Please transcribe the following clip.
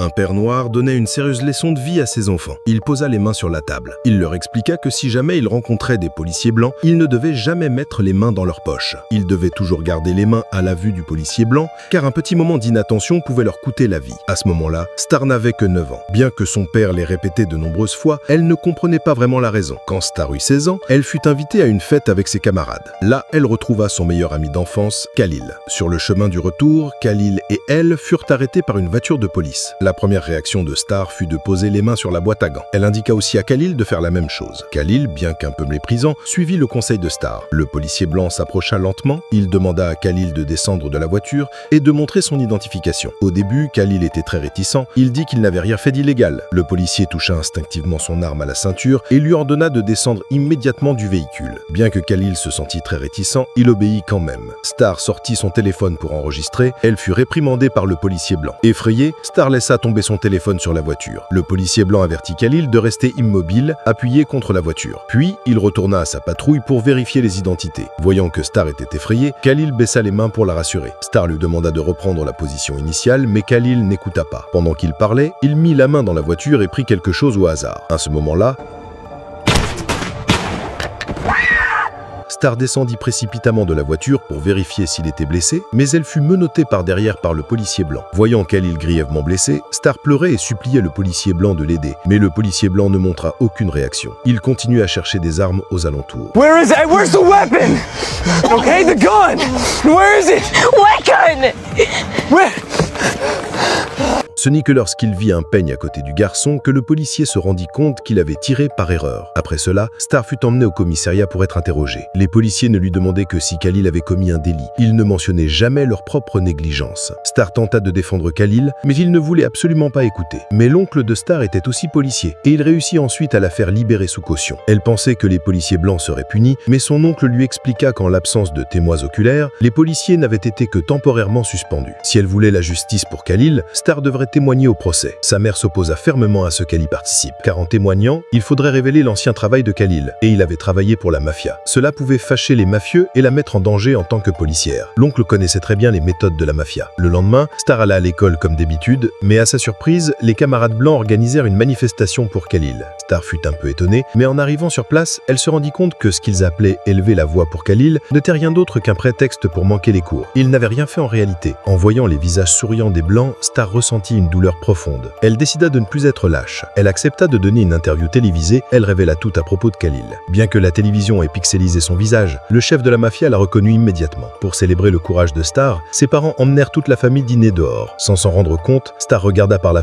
Un père noir donnait une sérieuse leçon de vie à ses enfants. Il posa les mains sur la table. Il leur expliqua que si jamais ils rencontraient des policiers blancs, ils ne devaient jamais mettre les mains dans leurs poches. Ils devaient toujours garder les mains à la vue du policier blanc, car un petit moment d'inattention pouvait leur coûter la vie. À ce moment-là, Star n'avait que 9 ans. Bien que son père l'ait répété de nombreuses fois, elle ne comprenait pas vraiment la raison. Quand Star eut 16 ans, elle fut invitée à une fête avec ses camarades. Là, elle retrouva son meilleur ami d'enfance, Khalil. Sur le chemin du retour, Khalil et elle furent arrêtés par une voiture de police. La première réaction de Star fut de poser les mains sur la boîte à gants. Elle indiqua aussi à Khalil de faire la même chose. Khalil, bien qu'un peu méprisant, suivit le conseil de Star. Le policier blanc s'approcha lentement, il demanda à Khalil de descendre de la voiture et de montrer son identification. Au début, Khalil était très réticent, il dit qu'il n'avait rien fait d'illégal. Le policier toucha instinctivement son arme à la ceinture et lui ordonna de descendre immédiatement du véhicule. Bien que Khalil se sentit très réticent, il obéit quand même. Star sortit son téléphone pour enregistrer, elle fut réprimandée par le policier blanc. Effrayée, Star laissa tomber son téléphone sur la voiture. Le policier blanc avertit Khalil de rester immobile, appuyé contre la voiture. Puis, il retourna à sa patrouille pour vérifier les identités. Voyant que Star était effrayé, Khalil baissa les mains pour la rassurer. Star lui demanda de reprendre la position initiale, mais Khalil n'écouta pas. Pendant qu'il parlait, il mit la main dans la voiture et prit quelque chose au hasard. À ce moment-là, Star descendit précipitamment de la voiture pour vérifier s'il était blessé, mais elle fut menottée par derrière par le policier blanc. Voyant Khalil grièvement blessé, Star pleurait et suppliait le policier blanc de l'aider, mais le policier blanc ne montra aucune réaction. Il continue à chercher des armes aux alentours. Where is it? Where's the weapon? Okay, the gun! Where is it? What gun? Where? Ce n'est que lorsqu'il vit un peigne à côté du garçon que le policier se rendit compte qu'il avait tiré par erreur. Après cela, Star fut emmené au commissariat pour être interrogé. Les policiers ne lui demandaient que si Khalil avait commis un délit. Ils ne mentionnaient jamais leur propre négligence. Star tenta de défendre Khalil, mais il ne voulait absolument pas écouter. Mais l'oncle de Star était aussi policier, et il réussit ensuite à la faire libérer sous caution. Elle pensait que les policiers blancs seraient punis, mais son oncle lui expliqua qu'en l'absence de témoins oculaires, les policiers n'avaient été que temporairement suspendus. Si elle voulait la justice pour Khalil, Star devrait témoigner au procès. Sa mère s'opposa fermement à ce qu'elle y participe, car en témoignant, il faudrait révéler l'ancien travail de Khalil, et il avait travaillé pour la mafia. Cela pouvait fâcher les mafieux et la mettre en danger en tant que policière. L'oncle connaissait très bien les méthodes de la mafia. Le lendemain, Star alla à l'école comme d'habitude, mais à sa surprise, les camarades blancs organisèrent une manifestation pour Khalil. Star fut un peu étonnée, mais en arrivant sur place, elle se rendit compte que ce qu'ils appelaient « élever la voix pour Khalil » n'était rien d'autre qu'un prétexte pour manquer les cours. Ils n'avaient rien fait en réalité. En voyant les visages souriants des blancs, Star ressentit une douleur profonde. Elle décida de ne plus être lâche. Elle accepta de donner une interview télévisée, elle révéla tout à propos de Khalil. Bien que la télévision ait pixelisé son visage, le chef de la mafia l'a reconnu immédiatement. Pour célébrer le courage de Star, ses parents emmenèrent toute la famille dîner dehors. Sans s'en rendre compte, Star regarda par la fenêtre